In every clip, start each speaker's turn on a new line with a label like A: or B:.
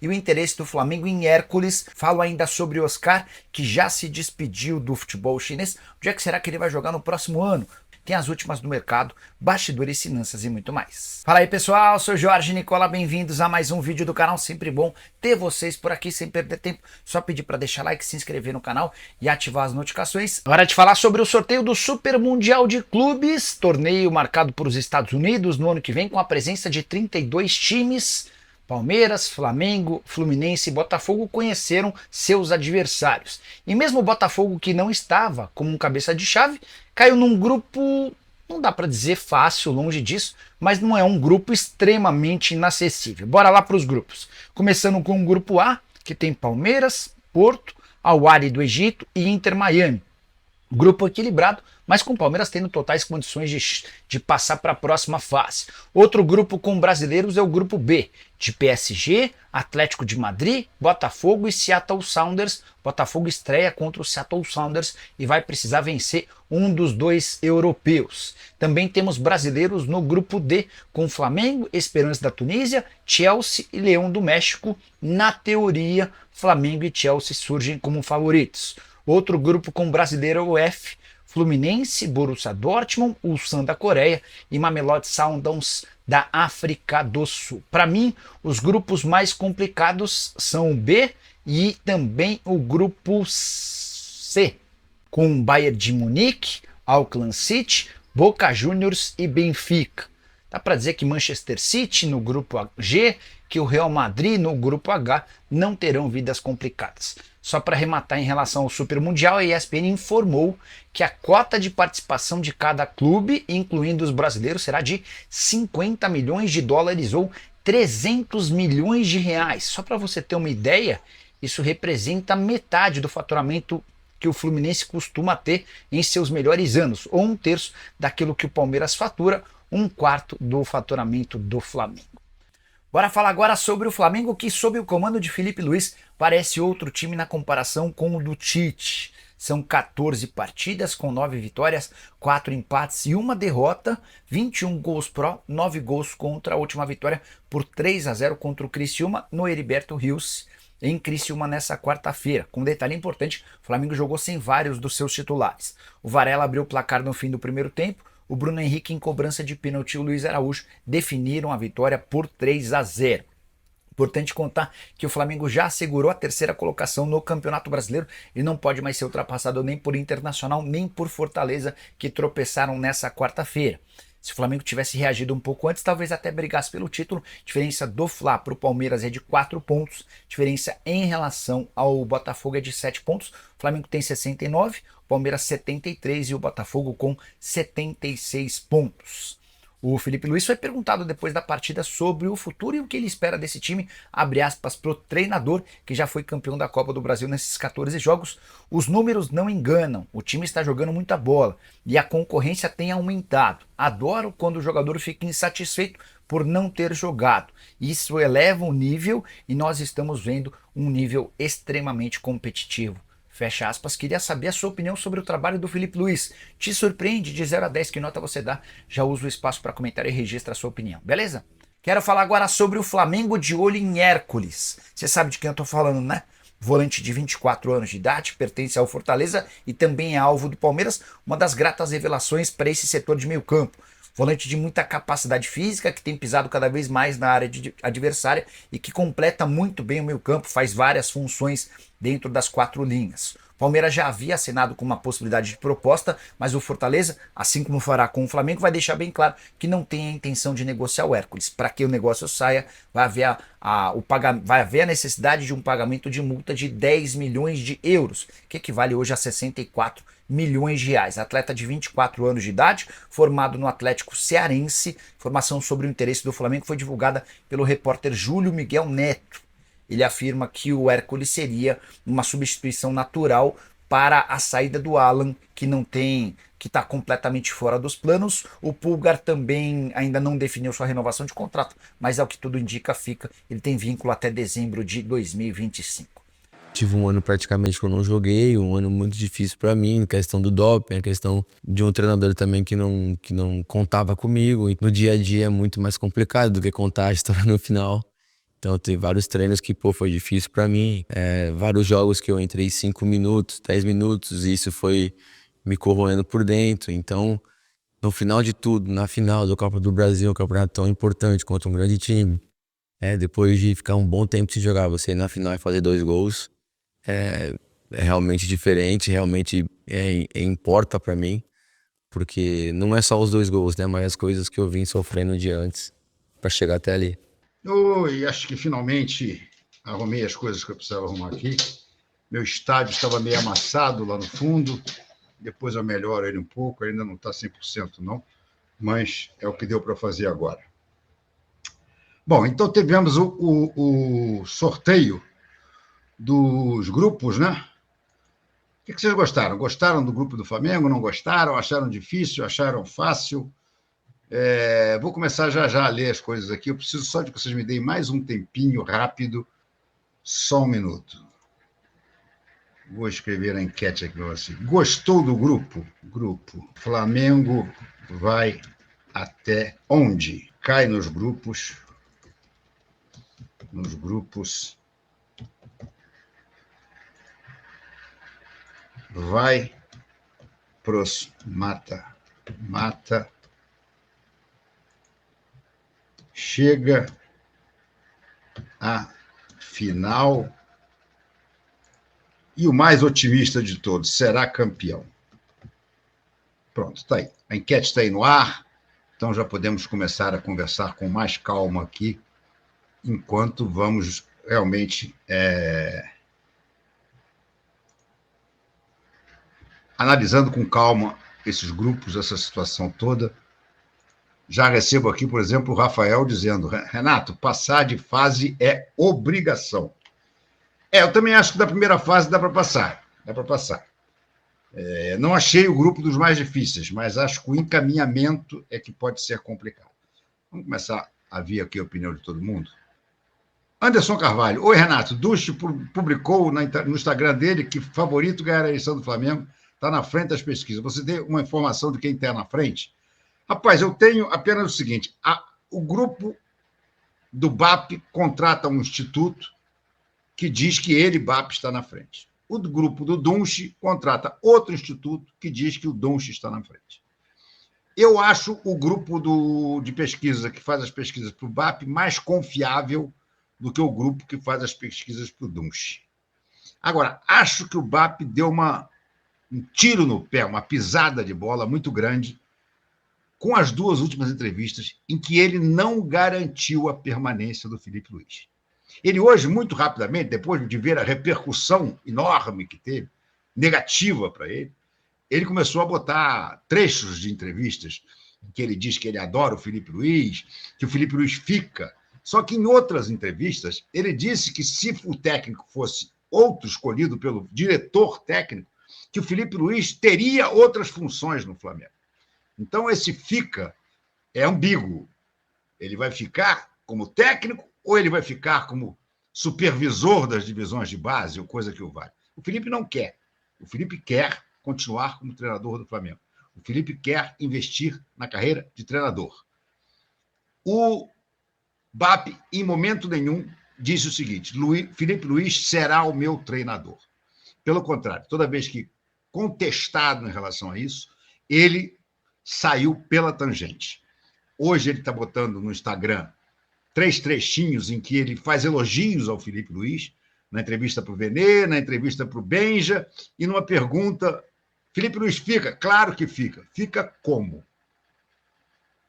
A: e o interesse do Flamengo em Hércules. Falo ainda sobre Oscar, que já se despediu do futebol chinês. Onde é que será que ele vai jogar no próximo ano? Tem as últimas do mercado, bastidores, finanças e muito mais. Fala aí pessoal, sou Jorge Nicola, bem-vindos a mais um vídeo do canal. Sempre bom ter vocês por aqui sem perder tempo. Só pedir para deixar like, se inscrever no canal e ativar as notificações. Hora de falar sobre o sorteio do Super Mundial de Clubes, torneio marcado por os Estados Unidos no ano que vem com a presença de 32 times. Palmeiras, Flamengo, Fluminense e Botafogo conheceram seus adversários. E mesmo o Botafogo, que não estava como um cabeça de chave, caiu num grupo, não dá para dizer fácil, longe disso, mas não é um grupo extremamente inacessível. Bora lá para os grupos. Começando com o grupo A, que tem Palmeiras, Porto, Al Ahly do Egito e Inter Miami. Grupo equilibrado, mas com o Palmeiras tendo totais condições de passar para a próxima fase. Outro grupo com brasileiros é o grupo B, de PSG, Atlético de Madrid, Botafogo e Seattle Sounders. Botafogo estreia contra o Seattle Sounders e vai precisar vencer um dos dois europeus. Também temos brasileiros no grupo D, com Flamengo, Esperança da Tunísia, Chelsea e Leão do México. Na teoria, Flamengo e Chelsea surgem como favoritos. Outro grupo com brasileiro é o F, Fluminense, Borussia Dortmund, Ulsan da Coreia e Mamelodi Sundowns da África do Sul. Para mim, os grupos mais complicados são o B e também o grupo C, com Bayern de Munique, Auckland City, Boca Juniors e Benfica. Dá para dizer que Manchester City no grupo G, que o Real Madrid no grupo H não terão vidas complicadas. Só para arrematar em relação ao Super Mundial, a ESPN informou que a cota de participação de cada clube, incluindo os brasileiros, será de 50 milhões de dólares ou 300 milhões de reais. Só para você ter uma ideia, isso representa metade do faturamento que o Fluminense costuma ter em seus melhores anos, ou um terço daquilo que o Palmeiras fatura, um quarto do faturamento do Flamengo. Bora falar agora sobre o Flamengo, que sob o comando de Felipe Luiz parece outro time na comparação com o do Tite. São 14 partidas com 9 vitórias, 4 empates e 1 derrota, 21 gols pró, 9 gols contra. A última vitória por 3-0 contra o Criciúma no Heriberto Rios, em Criciúma nessa quarta-feira. Com um detalhe importante, o Flamengo jogou sem vários dos seus titulares. O Varela abriu o placar no fim do primeiro tempo, o Bruno Henrique em cobrança de pênalti e o Luiz Araújo definiram a vitória por 3-0. Importante contar que o Flamengo já assegurou a terceira colocação no Campeonato Brasileiro e não pode mais ser ultrapassado nem por Internacional nem por Fortaleza, que tropeçaram nessa quarta-feira. Se o Flamengo tivesse reagido um pouco antes, talvez até brigasse pelo título. Diferença do Fla para o Palmeiras é de 4 pontos. Diferença em relação ao Botafogo é de 7 pontos. O Flamengo tem 69, o Palmeiras 73 e o Botafogo com 76 pontos. O Felipe Luiz foi perguntado depois da partida sobre o futuro e o que ele espera desse time, abre aspas para o treinador, que já foi campeão da Copa do Brasil nesses 14 jogos. Os números não enganam, o time está jogando muita bola e a concorrência tem aumentado. Adoro quando o jogador fica insatisfeito por não ter jogado. Isso eleva o nível e nós estamos vendo um nível extremamente competitivo. Fecha aspas. Queria saber a sua opinião sobre o trabalho do Felipe Luiz. Te surpreende? De 0 a 10, que nota você dá? Já usa o espaço para comentário e registra a sua opinião, beleza? Quero falar agora sobre o Flamengo de olho em Hércules. Você sabe de quem eu tô falando, né? Volante de 24 anos de idade, pertence ao Fortaleza e também é alvo do Palmeiras, uma das gratas revelações para esse setor de meio campo. Volante de muita capacidade física, que tem pisado cada vez mais na área adversária e que completa muito bem o meio campo, faz várias funções dentro das 4 linhas. O Palmeiras já havia assinado com uma possibilidade de proposta, mas o Fortaleza, assim como fará com o Flamengo, vai deixar bem claro que não tem a intenção de negociar o Hércules. Para que o negócio saia, vai haver a necessidade de um pagamento de multa de 10 milhões de euros, que equivale hoje a 64 milhões de reais. Atleta de 24 anos de idade, formado no Atlético Cearense. Informação sobre o interesse do Flamengo foi divulgada pelo repórter Júlio Miguel Neto. Ele afirma que o Hércules seria uma substituição natural para a saída do Alan, que está completamente fora dos planos. O Pulgar também ainda não definiu sua renovação de contrato, mas ao que tudo indica ele tem vínculo até dezembro de 2025.
B: Tive um ano praticamente que eu não joguei, um ano muito difícil pra mim, questão do doping, a questão de um treinador também que não contava comigo. E no dia a dia é muito mais complicado do que contar a história no final. Então, tem vários treinos que, pô, foi difícil pra mim. Vários jogos que eu entrei 5 minutos, 10 minutos, e isso foi me corroendo por dentro. Então, no final de tudo, na final do Copa do Brasil, um campeonato tão importante contra um grande time, depois de ficar um bom tempo sem jogar, você ir na final e fazer 2 gols, é realmente diferente, realmente importa pra mim, porque não é só os 2 gols, né, mas as coisas que eu vim sofrendo de antes pra chegar até ali.
C: Oi, acho que finalmente arrumei as coisas que eu precisava arrumar aqui. Meu estádio estava meio amassado lá no fundo, depois eu melhoro ele um pouco, ainda não está 100% não, mas é o que deu para fazer agora. Bom, então tivemos o sorteio dos grupos, né? O que vocês gostaram? Gostaram do grupo do Flamengo? Não gostaram? Acharam difícil? Acharam fácil? Vou começar já a ler as coisas aqui. Eu preciso só de que vocês me deem mais um tempinho rápido. Só um minuto. Vou escrever a enquete aqui para você. Gostou do grupo? Grupo. Flamengo vai até onde? Cai nos grupos. Nos grupos. Vai pros mata. Chega à final. E o mais otimista de todos, será campeão. Pronto, está aí. A enquete está aí no ar, então já podemos começar a conversar com mais calma aqui, enquanto vamos realmente analisando com calma esses grupos, essa situação toda. Já recebo aqui, por exemplo, o Rafael dizendo: Renato, passar de fase é obrigação. Eu também acho que da primeira fase dá para passar. Não achei o grupo dos mais difíceis, mas acho que o encaminhamento é que pode ser complicado. Vamos começar a ver aqui a opinião de todo mundo. Anderson Carvalho. Oi, Renato. Duche publicou no Instagram dele que favorito ganhar a eleição do Flamengo está na frente das pesquisas. Você tem uma informação de quem está na frente? Rapaz, eu tenho apenas o seguinte: o grupo do BAP contrata um instituto que diz que ele, BAP, está na frente. O grupo do Dunche contrata outro instituto que diz que o Dunche está na frente. Eu acho o grupo de pesquisa que faz as pesquisas para o BAP mais confiável do que o grupo que faz as pesquisas para o Dunche. Agora, acho que o BAP deu um tiro no pé, uma pisada de bola muito grande com as 2 últimas entrevistas em que ele não garantiu a permanência do Filipe Luís. Ele hoje, muito rapidamente, depois de ver a repercussão enorme que teve, negativa para ele, ele começou a botar trechos de entrevistas em que ele diz que ele adora o Filipe Luís, que o Filipe Luís fica. Só que em outras entrevistas, ele disse que se o técnico fosse outro escolhido pelo diretor técnico, que o Filipe Luís teria outras funções no Flamengo. Então, esse fica é ambíguo. Ele vai ficar como técnico ou ele vai ficar como supervisor das divisões de base, ou coisa que o vale? O Felipe não quer. O Felipe quer continuar como treinador do Flamengo. O Felipe quer investir na carreira de treinador. O BAP, em momento nenhum, disse o seguinte: Filipe Luís será o meu treinador. Pelo contrário, toda vez que contestado em relação a isso, ele saiu pela tangente. Hoje ele está botando no Instagram 3 trechinhos em que ele faz elogios ao Filipe Luís, na entrevista para o Venê, na entrevista para o Benja, e numa pergunta: Filipe Luís fica? Claro que fica. Fica como?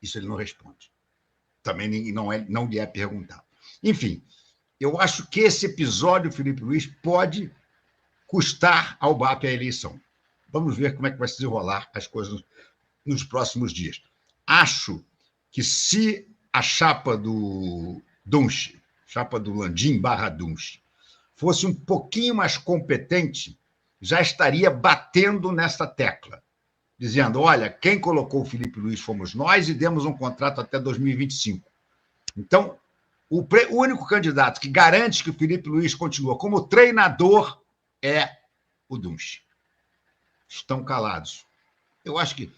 C: Isso ele não responde. Também não lhe é perguntado. Enfim, eu acho que esse episódio, Filipe Luís, pode custar ao BAP a eleição. Vamos ver como é que vai se desenrolar as coisas nos próximos dias. Acho que se a chapa do Dunche, chapa do Landim / Dunche, fosse um pouquinho mais competente, já estaria batendo nessa tecla, dizendo: olha, quem colocou o Filipe Luís fomos nós e demos um contrato até 2025. Então, o único candidato que garante que o Filipe Luís continua como treinador é o Dunche. Estão calados. Eu acho que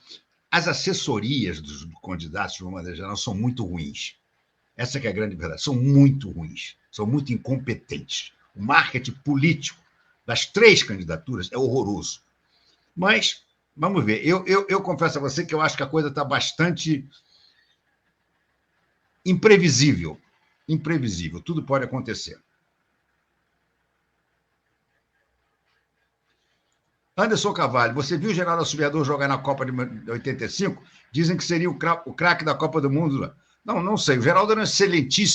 C: as assessorias dos candidatos, de uma maneira geral, são muito ruins. Essa que é a grande verdade. São muito ruins, são muito incompetentes. O marketing político das 3 candidaturas é horroroso. Mas, vamos ver, eu confesso a você que eu acho que a coisa está bastante imprevisível. Imprevisível, tudo pode acontecer. Anderson Carvalho, você viu o Geraldo Assoviador jogar na Copa de 85? Dizem que seria o craque da Copa do Mundo. Não, não sei. O Geraldo era um excelente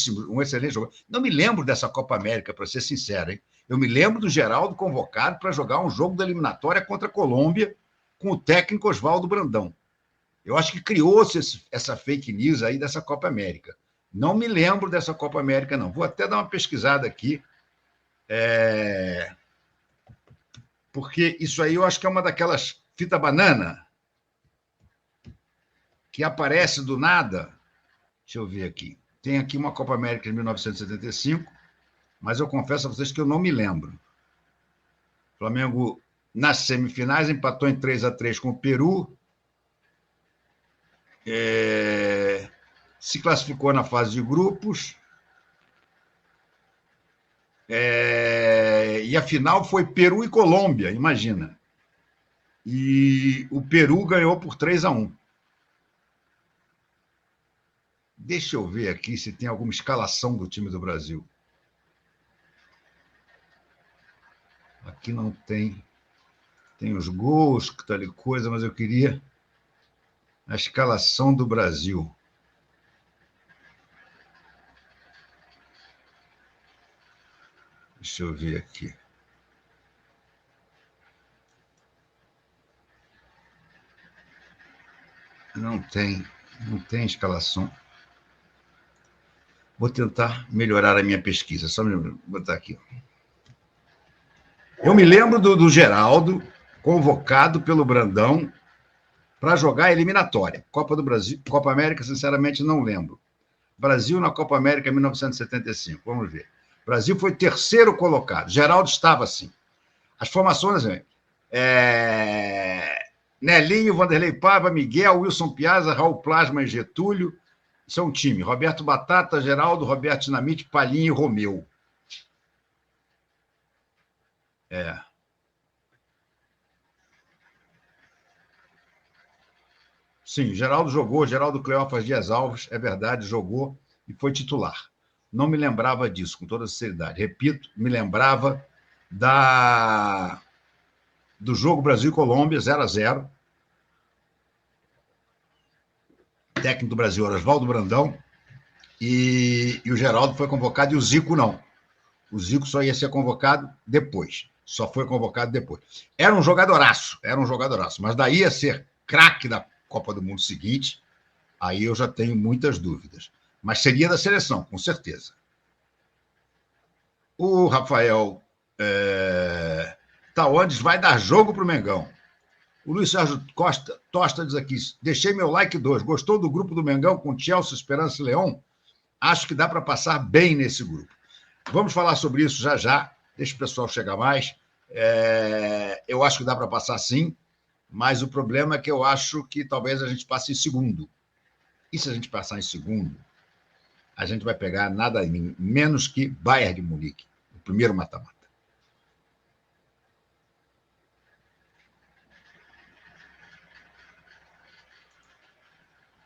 C: jogador. Não me lembro dessa Copa América, para ser sincero, hein? Eu me lembro do Geraldo convocado para jogar um jogo da eliminatória contra a Colômbia com o técnico Oswaldo Brandão. Eu acho que criou-se essa fake news aí dessa Copa América. Não me lembro dessa Copa América, não. Vou até dar uma pesquisada aqui. Porque isso aí eu acho que é uma daquelas fita banana que aparece do nada. Deixa eu ver aqui. Tem aqui uma Copa América de 1975, mas eu confesso a vocês que eu não me lembro. O Flamengo, nas semifinais, empatou em 3-3 com o Peru. Se classificou na fase de grupos. E a final foi Peru e Colômbia, imagina. E o Peru ganhou por 3-1. Deixa eu ver aqui se tem alguma escalação do time do Brasil. Aqui não tem. Tem os gols, que tal coisa, mas eu queria a escalação do Brasil. Deixa eu ver aqui. Não tem escalação. Vou tentar melhorar a minha pesquisa. Só me botar aqui. Eu me lembro do Geraldo, convocado pelo Brandão para jogar a eliminatória. Copa do Brasil, Copa América, sinceramente, não lembro. Brasil na Copa América 1975. Vamos ver. Brasil foi 3º colocado. Geraldo estava assim. As formações... Nelinho, Vanderlei Paiva, Miguel, Wilson Piazza, Raul Plasma e Getúlio. Isso é um time. Roberto Batata, Geraldo, Roberto Dinamite, Palinha e Romeu. Sim, Geraldo jogou, Geraldo Cleófas Dias Alves, é verdade, jogou e foi titular. Não me lembrava disso, com toda sinceridade. Repito, me lembrava do jogo Brasil e Colômbia, 0-0. Técnico do Brasil era Oswaldo Brandão, e o Geraldo foi convocado e o Zico não. O Zico só ia ser convocado depois. Só foi convocado depois. Era um jogadoraço, mas daí a ser craque da Copa do Mundo seguinte, aí eu já tenho muitas dúvidas. Mas seria da seleção, com certeza. O Rafael Taones vai dar jogo para o Mengão. O Luiz Sérgio Tosta diz aqui, deixei meu like 2. Gostou do grupo do Mengão com Chelsea, Esperança e Leão? Acho que dá para passar bem nesse grupo. Vamos falar sobre isso já já. Deixa o pessoal chegar mais. Eu acho que dá para passar sim, mas o problema é que eu acho que talvez a gente passe em segundo. E se a gente passar em segundo, a gente vai pegar nada menos que Bayern de Munique, o primeiro mata-mata.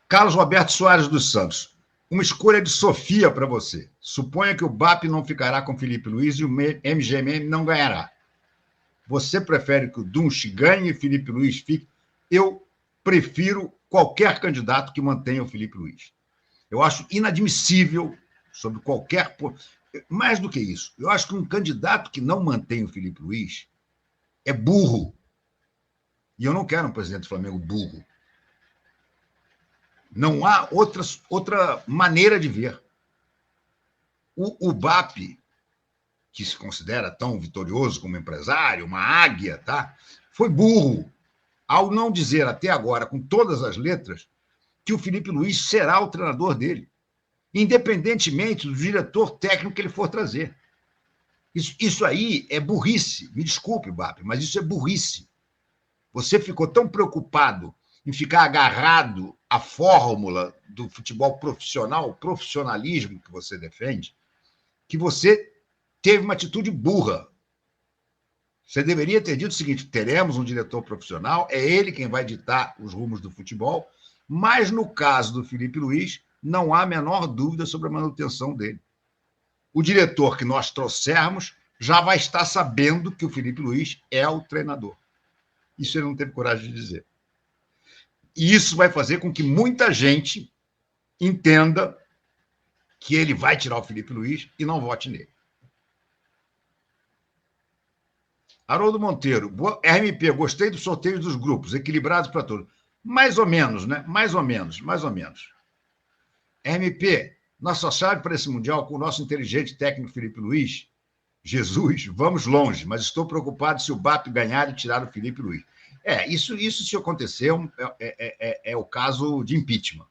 C: Carlos Roberto Soares dos Santos. Uma escolha de Sofia para você. Suponha que o BAP não ficará com Felipe Luiz e o MGM não ganhará. Você prefere que o Dunche ganhe e Felipe Luiz fique? Eu prefiro qualquer candidato que mantenha o Felipe Luiz. Eu acho inadmissível, sobre qualquer... Mais do que isso, eu acho que um candidato que não mantém o Felipe Luiz é burro. E eu não quero um presidente do Flamengo burro. Não há outra maneira de ver. O BAP, que se considera tão vitorioso como empresário, uma águia, tá? Foi burro ao não dizer até agora, com todas as letras, que o Felipe Luiz será o treinador dele, independentemente do diretor técnico que ele for trazer. Isso aí é burrice. Me desculpe, BAP, mas isso é burrice. Você ficou tão preocupado em ficar agarrado à fórmula do futebol profissional, o profissionalismo que você defende, que você teve uma atitude burra. Você deveria ter dito o seguinte: teremos um diretor profissional, é ele quem vai ditar os rumos do futebol, mas no caso do Felipe Luiz, não há a menor dúvida sobre a manutenção dele. O diretor que nós trouxermos já vai estar sabendo que o Felipe Luiz é o treinador. Isso ele não teve coragem de dizer. E isso vai fazer com que muita gente entenda que ele vai tirar o Felipe Luiz e não vote nele. Haroldo Monteiro, RMP, gostei do sorteio dos grupos, equilibrados para todos. Mais ou menos, né? Mais ou menos. RMP, nossa chave para esse Mundial, com o nosso inteligente técnico Felipe Luiz, Jesus, vamos longe, mas estou preocupado se o BAP ganhar e tirar o Felipe Luiz. Isso se acontecer, é o caso de impeachment.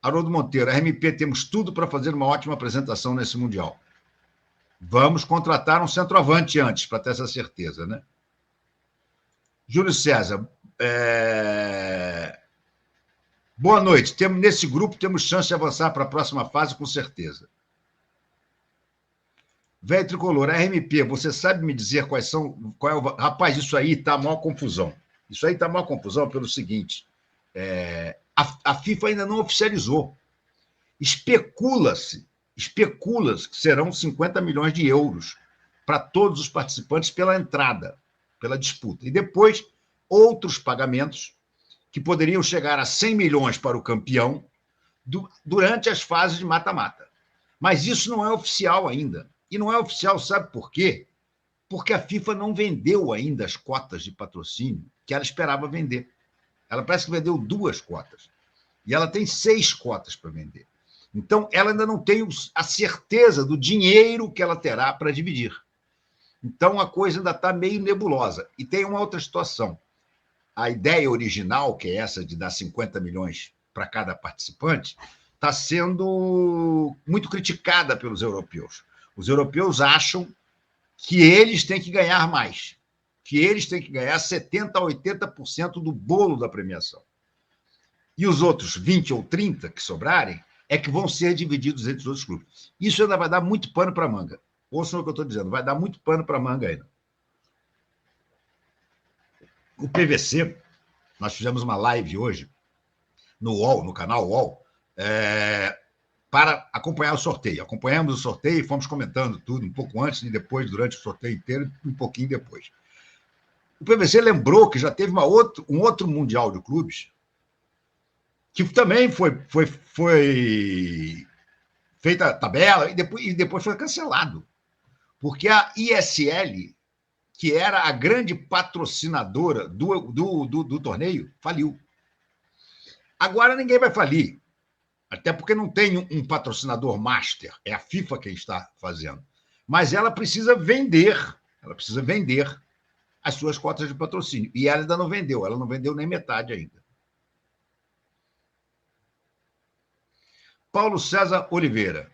C: Haroldo Monteiro, RMP, temos tudo para fazer uma ótima apresentação nesse Mundial. Vamos contratar um centroavante antes, para ter essa certeza, né? Júlio César, boa noite. Nesse grupo temos chance de avançar para a próxima fase, com certeza. Velho Tricolor, RMP, você sabe me dizer Rapaz, isso aí está maior confusão. Isso aí está maior confusão pelo seguinte: a FIFA ainda não oficializou. Especula-se que serão 50 milhões de euros para todos os participantes pela entrada, pela disputa. E depois, outros pagamentos que poderiam chegar a 100 milhões para o campeão durante as fases de mata-mata. Mas isso não é oficial ainda. E não é oficial, sabe por quê? Porque a FIFA não vendeu ainda as cotas de patrocínio que ela esperava vender. Ela parece que vendeu 2 cotas. E ela tem 6 cotas para vender. Então, ela ainda não tem a certeza do dinheiro que ela terá para dividir. Então, a coisa ainda está meio nebulosa. E tem uma outra situação. A ideia original, que é essa de dar 50 milhões para cada participante, está sendo muito criticada pelos europeus. Os europeus acham que eles têm que ganhar mais, que eles têm que ganhar 70% a 80% do bolo da premiação. E os outros 20% ou 30% que sobrarem é que vão ser divididos entre os outros clubes. Isso ainda vai dar muito pano para manga. Ouçam o que eu estou dizendo, vai dar muito pano para manga ainda. O PVC, nós fizemos uma live hoje no UOL, no canal UOL, para acompanhar o sorteio. Acompanhamos o sorteio e fomos comentando tudo, um pouco antes e depois, durante o sorteio inteiro, e um pouquinho depois. O PVC lembrou que já teve um outro Mundial de Clubes, que também foi feita a tabela e depois foi cancelado. Porque a ISL, que era a grande patrocinadora do torneio, faliu. Agora ninguém vai falir, até porque não tem um patrocinador master, é a FIFA quem está fazendo. Mas ela precisa vender as suas cotas de patrocínio. E ela ainda não vendeu nem metade ainda. Paulo César Oliveira.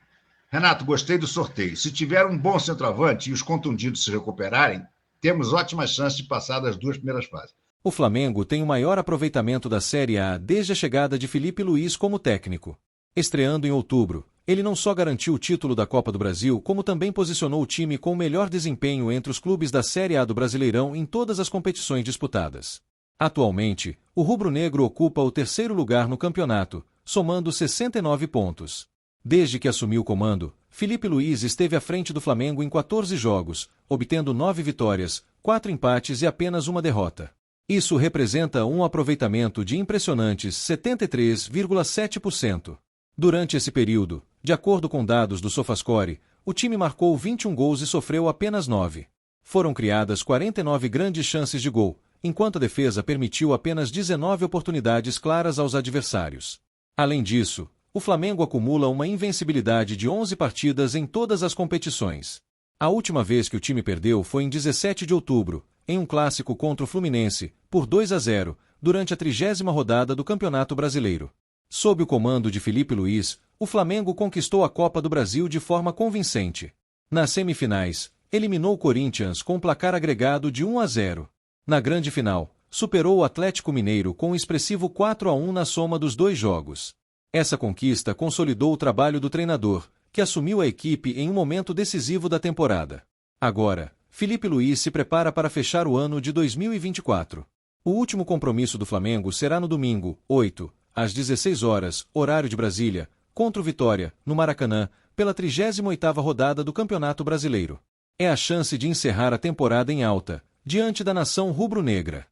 C: Renato, gostei do sorteio. Se tiver um bom centroavante e os contundidos se recuperarem, temos ótimas chances de passar das 2 primeiras fases.
D: O Flamengo tem o maior aproveitamento da Série A desde a chegada de Felipe Luiz como técnico. Estreando em outubro, ele não só garantiu o título da Copa do Brasil, como também posicionou o time com o melhor desempenho entre os clubes da Série A do Brasileirão em todas as competições disputadas. Atualmente, o rubro-negro ocupa o 3º lugar no campeonato, somando 69 pontos. Desde que assumiu o comando, Felipe Luiz esteve à frente do Flamengo em 14 jogos, obtendo 9 vitórias, 4 empates e apenas 1 derrota. Isso representa um aproveitamento de impressionantes 73,7%. Durante esse período, de acordo com dados do SofaScore, o time marcou 21 gols e sofreu apenas 9. Foram criadas 49 grandes chances de gol, enquanto a defesa permitiu apenas 19 oportunidades claras aos adversários. Além disso, o Flamengo acumula uma invencibilidade de 11 partidas em todas as competições. A última vez que o time perdeu foi em 17 de outubro, em um clássico contra o Fluminense, por 2-0, durante a 30ª rodada do Campeonato Brasileiro. Sob o comando de Felipe Luiz, o Flamengo conquistou a Copa do Brasil de forma convincente. Nas semifinais, eliminou o Corinthians com um placar agregado de 1-0. Na grande final, superou o Atlético Mineiro com um expressivo 4-1 na soma dos 2 jogos. Essa conquista consolidou o trabalho do treinador, que assumiu a equipe em um momento decisivo da temporada. Agora, Felipe Luiz se prepara para fechar o ano de 2024. O último compromisso do Flamengo será no domingo, 8, às 16 horas, horário de Brasília, contra o Vitória, no Maracanã, pela 38ª rodada do Campeonato Brasileiro. É a chance de encerrar a temporada em alta, diante da nação rubro-negra.